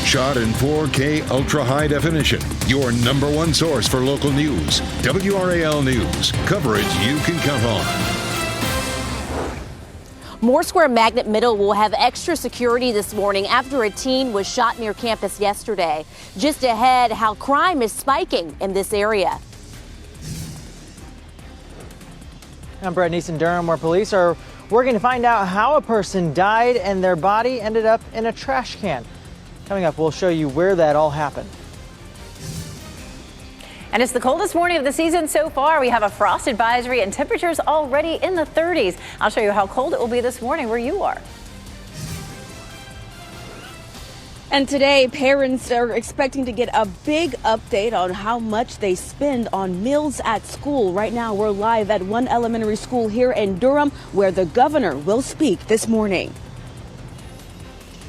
Shot in 4K ultra high definition. Your number one source for local news. WRAL News. Coverage you can count on. Moore Square Magnet Middle will have extra security this morning after a teen was shot near campus yesterday. Just ahead, how crime is spiking in this area. I'm Brett Neeson, Durham, where police are working to find out how a person died and their body ended up in a trash can. Coming up, we'll show you where that all happened. And it's the coldest morning of the season so far. We have a frost advisory and temperatures already in the 30s. I'll show you how cold it will be this morning where you are. And today, parents are expecting to get a big update on how much they spend on meals at school. Right now, we're live at one elementary school here in Durham, where the governor will speak this morning.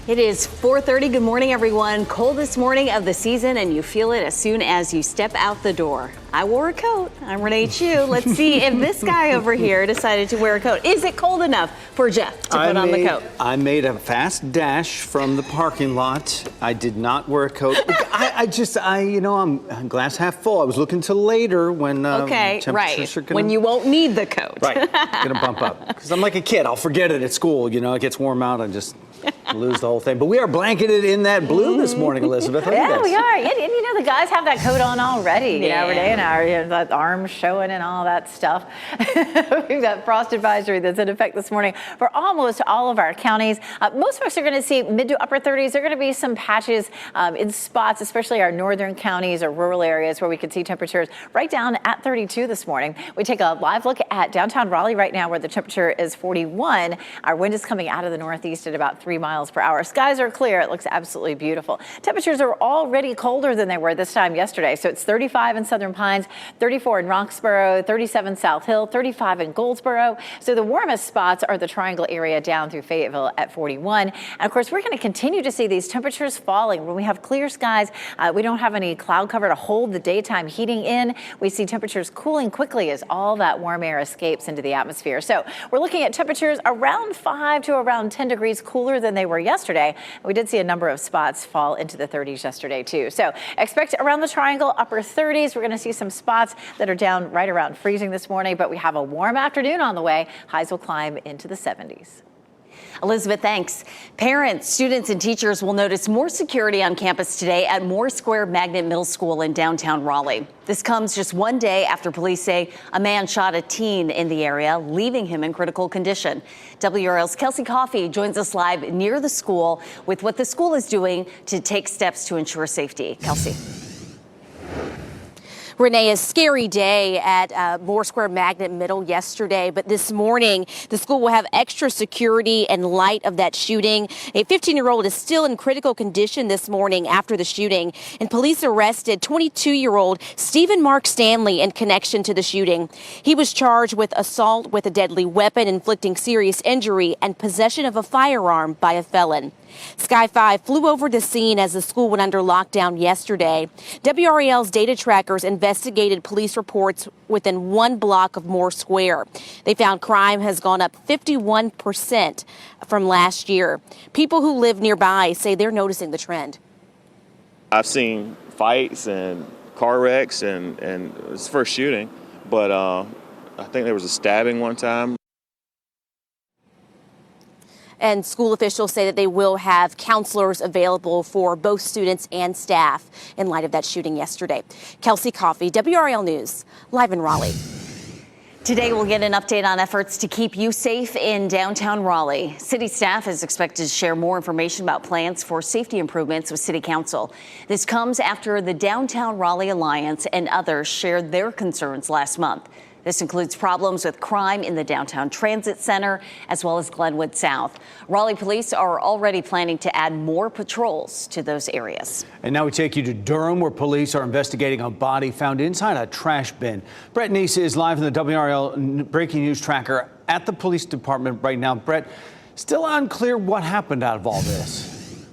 It is 4:30. Good morning, everyone. Coldest morning of the season, and you feel it as soon as you step out the door. I wore a coat. I'm Renee Chu. Let's see if this guy over here decided to wear a coat. Is it cold enough for Jeff to put on the coat? I made a fast dash from the parking lot. I did not wear a coat. I'm glass half full. I was looking till later when temperatures are gonna, when you won't need the coat. Right, gonna bump up. Because I'm like a kid. I'll forget it at school. You know, it gets warm out. I just lose the whole thing. But we are blanketed in that blue this morning, Elizabeth. Yeah, we are. And you know, the guys have that coat on already. You know, Renee and I, that arms showing and all that stuff. We've got frost advisory that's in effect this morning for almost all of our counties. Most folks are going to see mid to upper 30s. There are going to be some patches in spots, especially our northern counties or rural areas where we could see temperatures right down at 32 this morning. We take a live look at downtown Raleigh right now where the temperature is 41. Our wind is coming out of the northeast at about 3 miles per hour. Skies are clear. It looks absolutely beautiful. Temperatures are already colder than they were this time yesterday. So it's 35 in Southern Pines, 34 in Roxborough, 37 South Hill, 35 in Goldsboro. So the warmest spots are the Triangle area down through Fayetteville at 41. And of course, we're going to continue to see these temperatures falling. When we have clear skies, we don't have any cloud cover to hold the daytime heating in. We see temperatures cooling quickly as all that warm air escapes into the atmosphere. So we're looking at temperatures around 5 to around 10 degrees cooler than they were yesterday. We did see a number of spots fall into the 30s yesterday too. So expect around the Triangle upper 30s. We're going to see some spots that are down right around freezing this morning, but we have a warm afternoon on the way. Highs will climb into the 70s. Elizabeth, thanks. Parents, students, and teachers will notice more security on campus today at Moore Square Magnet Middle School in downtown Raleigh. This comes just one day after police say a man shot a teen in the area, leaving him in critical condition. WRAL's Kelsey Coffey joins us live near the school with what the school is doing to take steps to ensure safety. Kelsey. Renee, a scary day at Moore Square Magnet Middle yesterday, but this morning the school will have extra security in light of that shooting. A 15-year-old is still in critical condition this morning after the shooting, and police arrested 22-year-old Stephen Mark Stanley in connection to the shooting. He was charged with assault with a deadly weapon, inflicting serious injury, and possession of a firearm by a felon. Sky 5 flew over the scene as the school went under lockdown yesterday. WRAL's data trackers investigated police reports within 1 block of Moore Square. They found crime has gone up 51% from last year. People who live nearby say they're noticing the trend. I've seen fights and car wrecks and it's the first shooting, but I think there was a stabbing one time. And school officials say that they will have counselors available for both students and staff in light of that shooting yesterday. Kelsey Coffey, WRAL News, live in Raleigh. Today we'll get an update on efforts to keep you safe in downtown Raleigh. City staff is expected to share more information about plans for safety improvements with City Council. This comes after the Downtown Raleigh Alliance and others shared their concerns last month. This includes problems with crime in the downtown transit center, as well as Glenwood South. Raleigh police are already planning to add more patrols to those areas. And now we take you to Durham, where police are investigating a body found inside a trash bin. Brett Neeson is live in the WRAL Breaking News Tracker at the police department right now. Brett, still unclear what happened out of all this.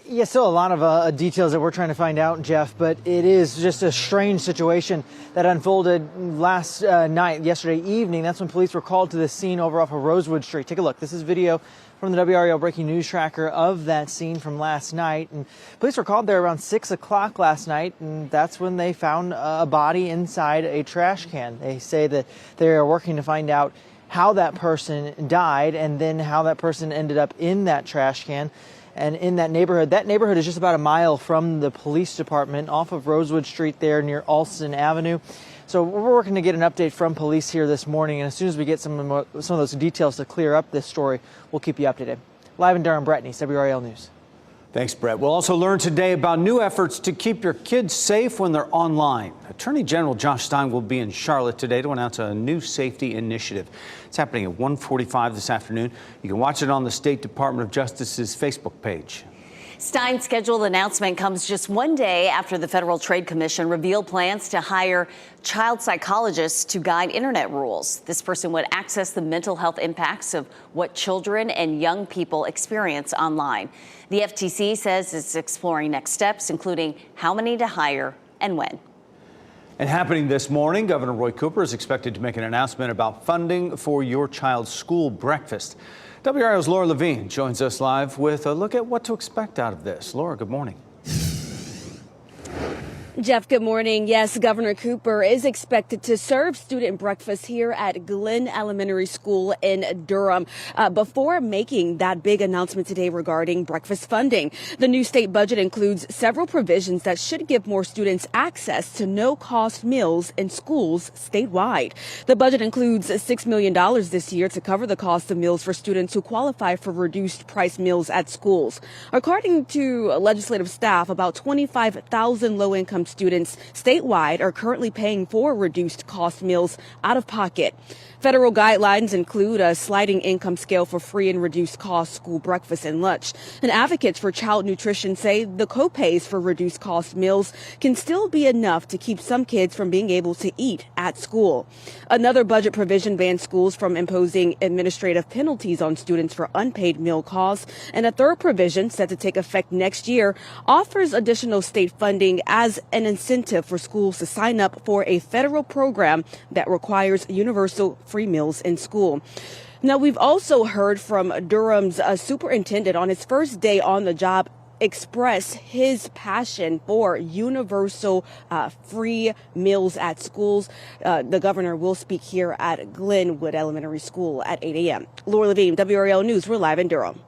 Yeah, still a lot of details that we're trying to find out, Jeff, but it is just a strange situation that unfolded last night, yesterday evening. That's when police were called to the scene over off of Rosewood Street. Take a look. This is video from the WRAL breaking news tracker of that scene from last night. And police were called there around 6 o'clock last night, and that's when they found a body inside a trash can. They say that they are working to find out how that person died and then how that person ended up in that trash can. And in that neighborhood is just about a mile from the police department off of Rosewood Street there near Alston Avenue. So we're working to get an update from police here this morning. And as soon as we get some of those details to clear up this story, we'll keep you updated. Live in Durham, Brett Neese, WRAL News. Thanks, Brett. We'll also learn today about new efforts to keep your kids safe when they're online. Attorney General Josh Stein will be in Charlotte today to announce a new safety initiative. It's happening at 1:45 this afternoon. You can watch it on the State Department of Justice's Facebook page. Stein's scheduled announcement comes just one day after the Federal Trade Commission revealed plans to hire child psychologists to guide internet rules. This person would access the mental health impacts of what children and young people experience online. The FTC says it's exploring next steps, including how many to hire and when. And happening this morning, Governor Roy Cooper is expected to make an announcement about funding for your child's school breakfast. WRAL's Laura Levine joins us live with a look at what to expect out of this. Laura, good morning. Jeff, good morning. Yes, Governor Cooper is expected to serve student breakfast here at Glenn Elementary School in Durham before making that big announcement today regarding breakfast funding. The new state budget includes several provisions that should give more students access to no-cost meals in schools statewide. The budget includes $6 million this year to cover the cost of meals for students who qualify for reduced price meals at schools. According to legislative staff, about 25,000 low-income students statewide are currently paying for reduced cost meals out of pocket. Federal guidelines include a sliding income scale for free and reduced cost school breakfast and lunch. And advocates for child nutrition say the co-pays for reduced cost meals can still be enough to keep some kids from being able to eat at school. Another budget provision bans schools from imposing administrative penalties on students for unpaid meal costs. And a third provision, set to take effect next year, offers additional state funding as an incentive for schools to sign up for a federal program that requires universal free meals in school. Now, we've also heard from Durham's superintendent on his first day on the job express his passion for universal free meals at schools. The governor will speak here at Glenwood Elementary School at 8 a.m. Laura Levine, WRAL News. We're live in Durham.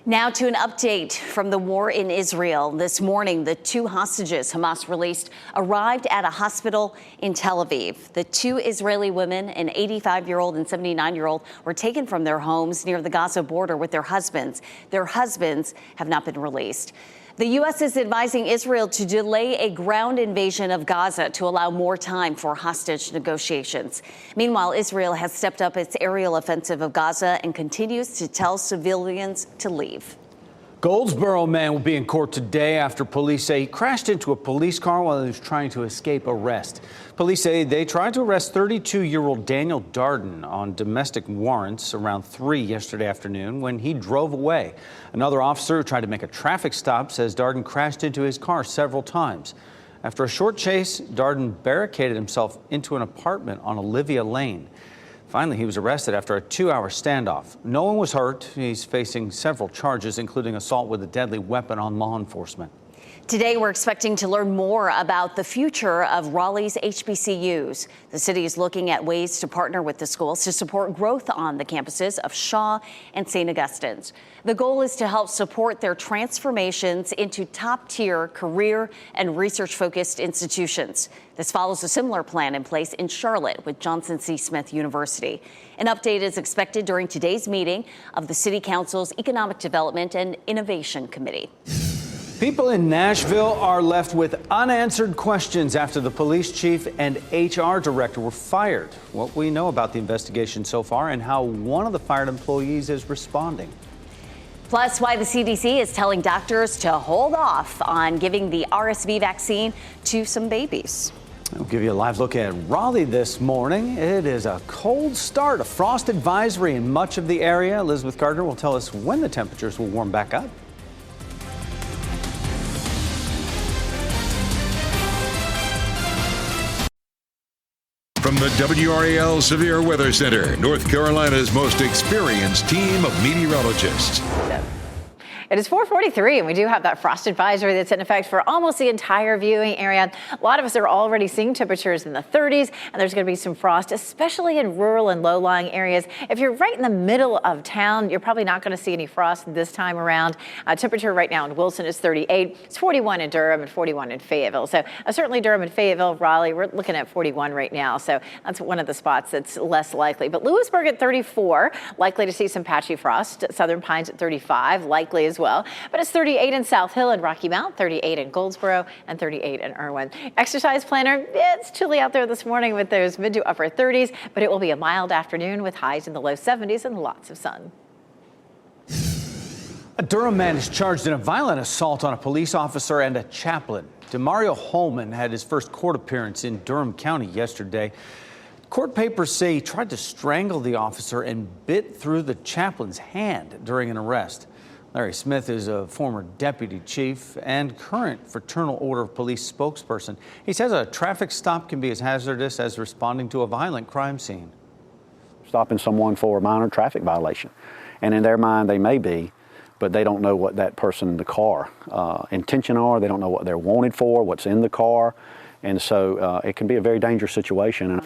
Now to an update from the war in Israel. This morning, the two hostages Hamas released arrived at a hospital in Tel Aviv. The two Israeli women, an 85-year-old and 79-year-old, were taken from their homes near the Gaza border with their husbands. Their husbands have not been released. The U.S. is advising Israel to delay a ground invasion of Gaza to allow more time for hostage negotiations. Meanwhile, Israel has stepped up its aerial offensive of Gaza and continues to tell civilians to leave. Goldsboro man will be in court today after police say he crashed into a police car while he was trying to escape arrest. Police say they tried to arrest 32-year-old Daniel Darden on domestic warrants around 3 yesterday afternoon when he drove away. Another officer who tried to make a traffic stop says Darden crashed into his car several times. After a short chase, Darden barricaded himself into an apartment on Olivia Lane. Finally, he was arrested after a 2-hour standoff. No one was hurt. He's facing several charges, including assault with a deadly weapon on law enforcement. Today, we're expecting to learn more about the future of Raleigh's HBCUs. The city is looking at ways to partner with the schools to support growth on the campuses of Shaw and St. Augustine's. The goal is to help support their transformations into top-tier career and research-focused institutions. This follows a similar plan in place in Charlotte with Johnson C. Smith University. An update is expected during today's meeting of the City Council's Economic Development and Innovation Committee. People in Nashville are left with unanswered questions after the police chief and HR director were fired. What we know about the investigation so far and how one of the fired employees is responding. Plus, why the CDC is telling doctors to hold off on giving the RSV vaccine to some babies. I'll give you a live look at Raleigh this morning. It is a cold start, a frost advisory in much of the area. Elizabeth Gardner will tell us when the temperatures will warm back up. From the WRAL Severe Weather Center, North Carolina's most experienced team of meteorologists. It is 4:43, and we do have that frost advisory that's in effect for almost the entire viewing area. A lot of us are already seeing temperatures in the 30s, and there's going to be some frost, especially in rural and low-lying areas. If you're right in the middle of town, you're probably not going to see any frost this time around. Temperature right now in Wilson is 38. It's 41 in Durham and 41 in Fayetteville. So certainly Durham and Fayetteville, Raleigh, we're looking at 41 right now. So that's one of the spots that's less likely. But Lewisburg at 34, likely to see some patchy frost. Southern Pines at 35, likely as well. But it's 38 in South Hill and Rocky Mount, 38 in Goldsboro, and 38 in Irwin. Exercise planner, it's chilly out there this morning with those mid to upper 30s, but it will be a mild afternoon with highs in the low 70s and lots of sun. A Durham man is charged in a violent assault on a police officer and a chaplain. Demario Holman had his first court appearance in Durham County yesterday. Court papers say he tried to strangle the officer and bit through the chaplain's hand during an arrest. Larry Smith is a former deputy chief and current Fraternal Order of Police spokesperson. He says a traffic stop can be as hazardous as responding to a violent crime scene. Stopping someone for a minor traffic violation. And in their mind, they may be, but they don't know what that person in the car intention are. They don't know what they're wanted for, what's in the car. And so it can be a very dangerous situation.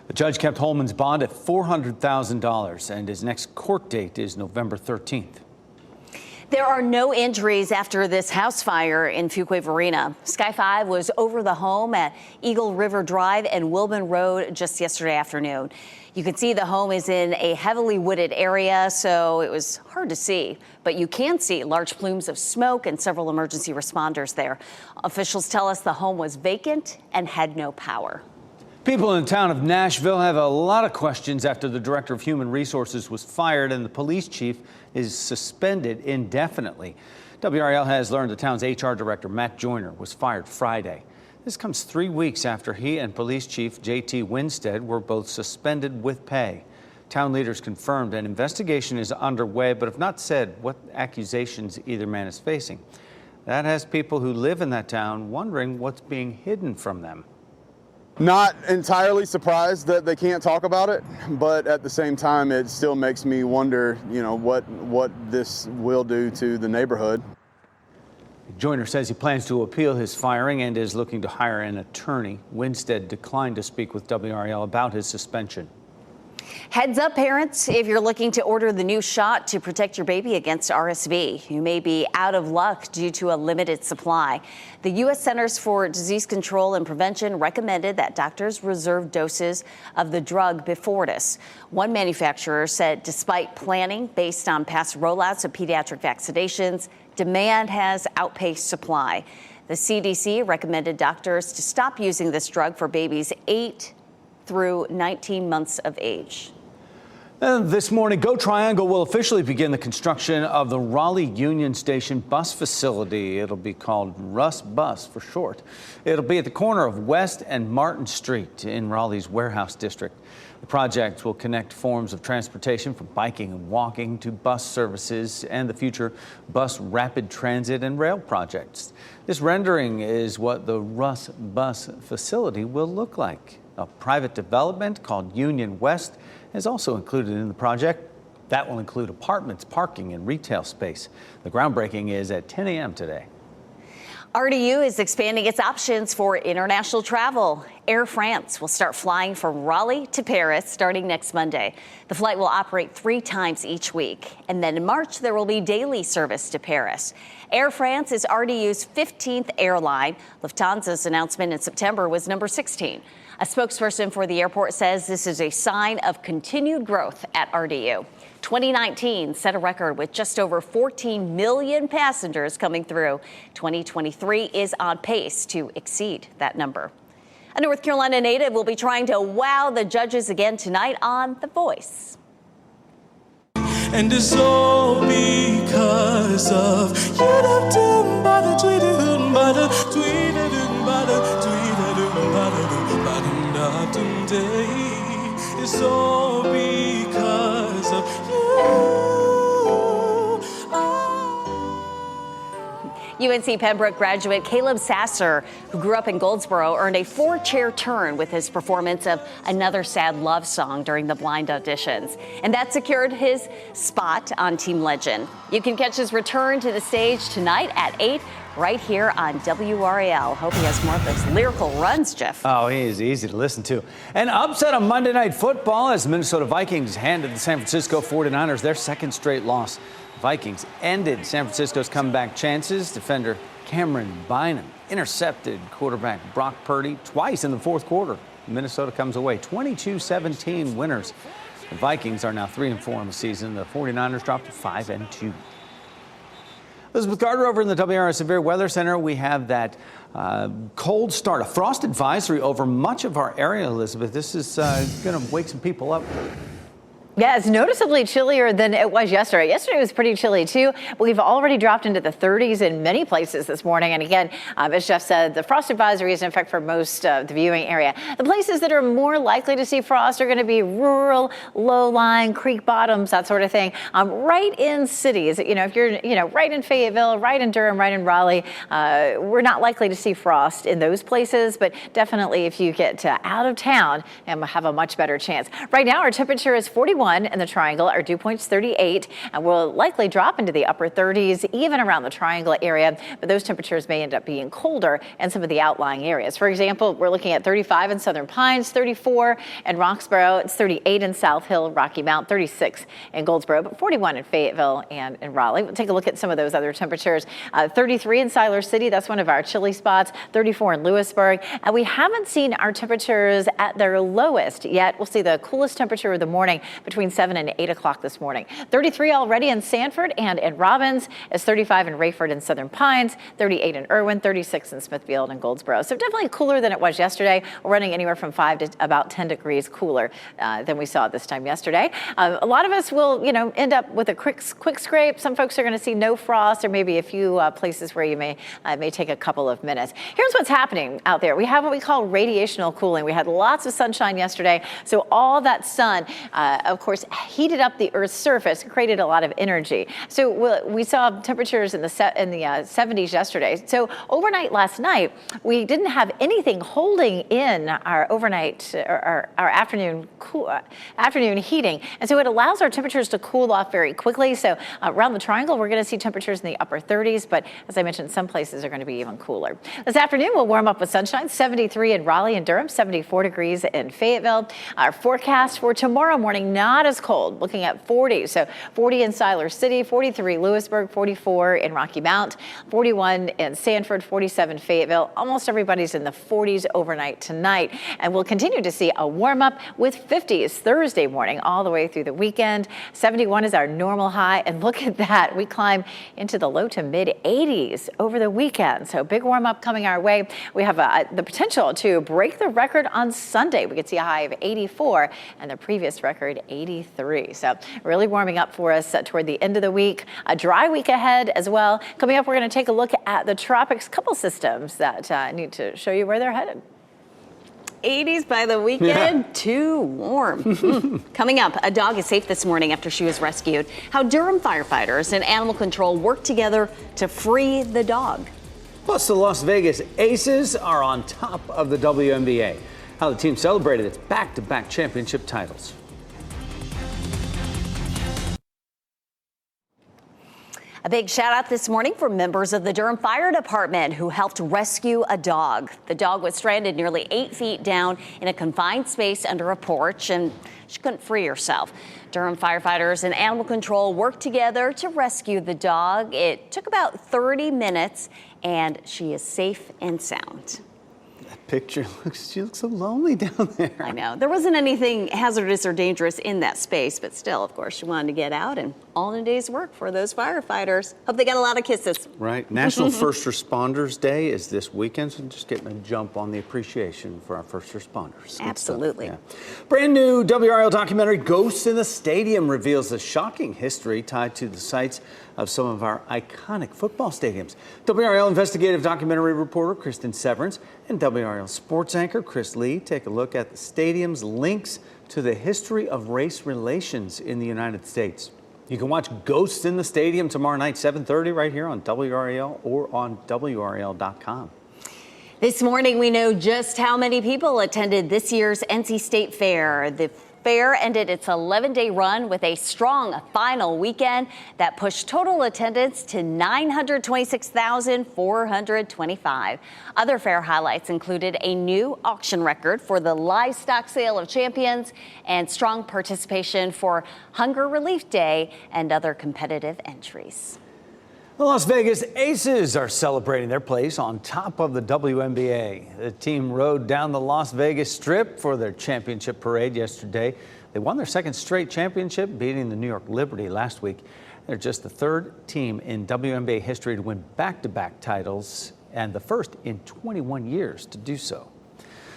The judge kept Holman's bond at $400,000, and his next court date is November 13th. There are no injuries after this house fire in Fuquay-Varina. Sky 5 was over the home at Eagle River Drive and Wilburn Road just yesterday afternoon. You can see the home is in a heavily wooded area, so it was hard to see. But you can see large plumes of smoke and several emergency responders there. Officials tell us the home was vacant and had no power. People in the town of Nashville have a lot of questions after the director of human resources was fired and the police chief is suspended indefinitely. WRAL has learned the town's HR director, Matt Joyner, was fired Friday. This comes 3 weeks after he and police chief J.T. Winstead were both suspended with pay. Town leaders confirmed an investigation is underway, but have not said what accusations either man is facing. That has people who live in that town wondering what's being hidden from them. Not entirely surprised that they can't talk about it, but at the same time, it still makes me wonder, what this will do to the neighborhood. Joyner says he plans to appeal his firing and is looking to hire an attorney. Winstead declined to speak with WRAL about his suspension. Heads up, parents, if you're looking to order the new shot to protect your baby against RSV, you may be out of luck due to a limited supply. The U.S. Centers for Disease Control and Prevention recommended that doctors reserve doses of the drug Beyfortus. One manufacturer said despite planning based on past rollouts of pediatric vaccinations, demand has outpaced supply. The CDC recommended doctors to stop using this drug for babies 8 through 19 months of age. And this morning, Go Triangle will officially begin the construction of the Raleigh Union Station bus facility. It'll be called Russ Bus for short. It'll be at the corner of West and Martin Street in Raleigh's Warehouse District. The project will connect forms of transportation from biking and walking to bus services and the future bus rapid transit and rail projects. This rendering is what the Russ Bus facility will look like. A private development called Union West is also included in the project. That will include apartments, parking, and retail space. The groundbreaking is at 10 a.m. today. RDU is expanding its options for international travel. Air France will start flying from Raleigh to Paris starting next Monday. The flight will operate 3 times each week. And then in March, there will be daily service to Paris. Air France is RDU's 15th airline. Lufthansa's announcement in September was number 16. A spokesperson for the airport says this is a sign of continued growth at RDU. 2019 set a record with just over 14 million passengers coming through. 2023 is on pace to exceed that number. A North Carolina native will be trying to wow the judges again tonight on The Voice. And it's all because of it's all because of you. UNC Pembroke graduate Caleb Sasser, who grew up in Goldsboro, earned a 4-chair turn with his performance of Another Sad Love Song during the blind auditions. And that secured his spot on Team Legend. You can catch his return to the stage tonight at 8 right here on WRAL. Hope he has more of those lyrical runs, Jeff. Oh, he is easy to listen to. An upset on Monday Night Football as the Minnesota Vikings handed the San Francisco 49ers their second straight loss. Vikings ended San Francisco's comeback chances. Defender Cameron Bynum intercepted quarterback Brock Purdy twice in the fourth quarter. Minnesota comes away 22-17 winners. The Vikings are now 3-4 in the season. The 49ers dropped to 5-2. Elizabeth Gardner over in the WRAL Severe Weather Center. We have that cold start, a frost advisory over much of our area, Elizabeth. This is going to wake some people up. Yeah, it's noticeably chillier than it was yesterday. Yesterday was pretty chilly, too. We've already dropped into the 30s in many places this morning. And again, as Jeff said, the frost advisory is in effect for most of the viewing area. The places that are more likely to see frost are going to be rural, low-lying, creek bottoms, that sort of thing. Right in cities, if you're, right in Fayetteville, right in Durham, right in Raleigh, we're not likely to see frost in those places. But definitely if you get out of town, and have a much better chance. Right now, our temperature is 41. In the Triangle. Our dew point's 38, and we'll likely drop into the upper 30s, even around the Triangle area, but those temperatures may end up being colder in some of the outlying areas. For example, we're looking at 35 in Southern Pines, 34 in Roxborough, it's 38 in South Hill, Rocky Mount, 36 in Goldsboro, but 41 in Fayetteville and in Raleigh. We'll take a look at some of those other temperatures. 33 in Siler City, that's one of our chilly spots, 34 in Lewisburg, and we haven't seen our temperatures at their lowest yet. We'll see the coolest temperature of the morning between 7 and 8 o'clock this morning. 33 already in Sanford and in Robbins. It's 35 in Rayford and Southern Pines, 38 in Irwin, 36 in Smithfield and Goldsboro. So definitely cooler than it was yesterday. We're running anywhere from 5 to about 10 degrees cooler than we saw this time yesterday. A lot of us will, end up with a quick scrape. Some folks are going to see no frost, or maybe a few places where you may take a couple of minutes. Here's what's happening out there. We have what we call radiational cooling. We had lots of sunshine yesterday, so all that sun, of course, heated up the Earth's surface, created a lot of energy. So we saw temperatures in the 70s yesterday. So overnight last night, we didn't have anything holding in our overnight, our afternoon heating. And so it allows our temperatures to cool off very quickly. So around the Triangle, we're going to see temperatures in the upper 30s. But as I mentioned, some places are going to be even cooler. This afternoon, we'll warm up with sunshine, 73 in Raleigh and Durham, 74 degrees in Fayetteville. Our forecast for tomorrow morning, not as cold, looking at 40. So 40 in Siler City, 43 Lewisburg, 44 in Rocky Mount, 41 in Sanford, 47 Fayetteville. Almost everybody's in the 40s overnight tonight. And we'll continue to see a warm up with 50s Thursday morning all the way through the weekend. 71 is our normal high. And look at that. We climb into the low to mid 80s over the weekend. So big warm up coming our way. We have the potential to break the record on Sunday. We could see a high of 84 and the previous record 83. So really warming up for us toward the end of the week. A dry week ahead as well. Coming up, we're going to take a look at the tropics couple systems that need to show you where they're headed. 80s by the weekend, too warm. Coming up, a dog is safe this morning after she was rescued. How Durham firefighters and animal control work together to free the dog. Plus, the Las Vegas Aces are on top of the WNBA. How the team celebrated its back-to-back championship titles. A big shout out this morning for members of the Durham Fire Department who helped rescue a dog. The dog was stranded nearly 8 feet down in a confined space under a porch, and she couldn't free herself. Durham firefighters and animal control worked together to rescue the dog. It took about 30 minutes, and she is safe and sound. Picture she looks so lonely down there. I know. There wasn't anything hazardous or dangerous in that space, but still, of course, she wanted to get out, and all in a day's work for those firefighters. Hope they got a lot of kisses. Right. National First Responders Day is this weekend, so just getting a jump on the appreciation for our first responders. Absolutely. Yeah. Brand new WRAL documentary, Ghosts in the Stadium, reveals the shocking history tied to the sites of some of our iconic football stadiums. WRAL investigative documentary reporter Kristen Severance and WRAL sports anchor Chris Lee take a look at the stadium's links to the history of race relations in the United States. You can watch Ghosts in the Stadium tomorrow night, 7:30, right here on WRAL or on WRAL.com. This morning, we know just how many people attended this year's NC State Fair. The fair ended its 11-day run with a strong final weekend that pushed total attendance to 926,425. Other fair highlights included a new auction record for the livestock sale of champions and strong participation for Hunger Relief Day and other competitive entries. The Las Vegas Aces are celebrating their place on top of the WNBA. The team rode down the Las Vegas Strip for their championship parade yesterday. They won their second straight championship, beating the New York Liberty last week. They're just the third team in WNBA history to win back-to-back titles and the first in 21 years to do so.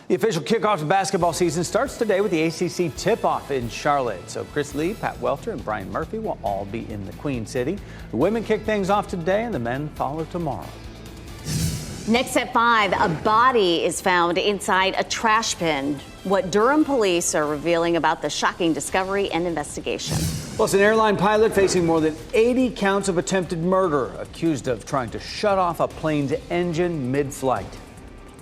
The official kickoff to basketball season starts today with the ACC tip-off in Charlotte. So Chris Lee, Pat Welter, and Brian Murphy will all be in the Queen City. The women kick things off today, and the men follow tomorrow. Next at 5, a body is found inside a trash bin. What Durham police are revealing about the shocking discovery and investigation. Plus, an airline pilot facing more than 80 counts of attempted murder, accused of trying to shut off a plane's engine mid-flight.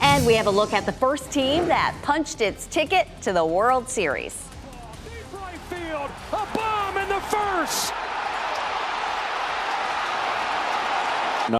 And we have a look at the first team that punched its ticket to the World Series. Deep right field, a bomb in the first.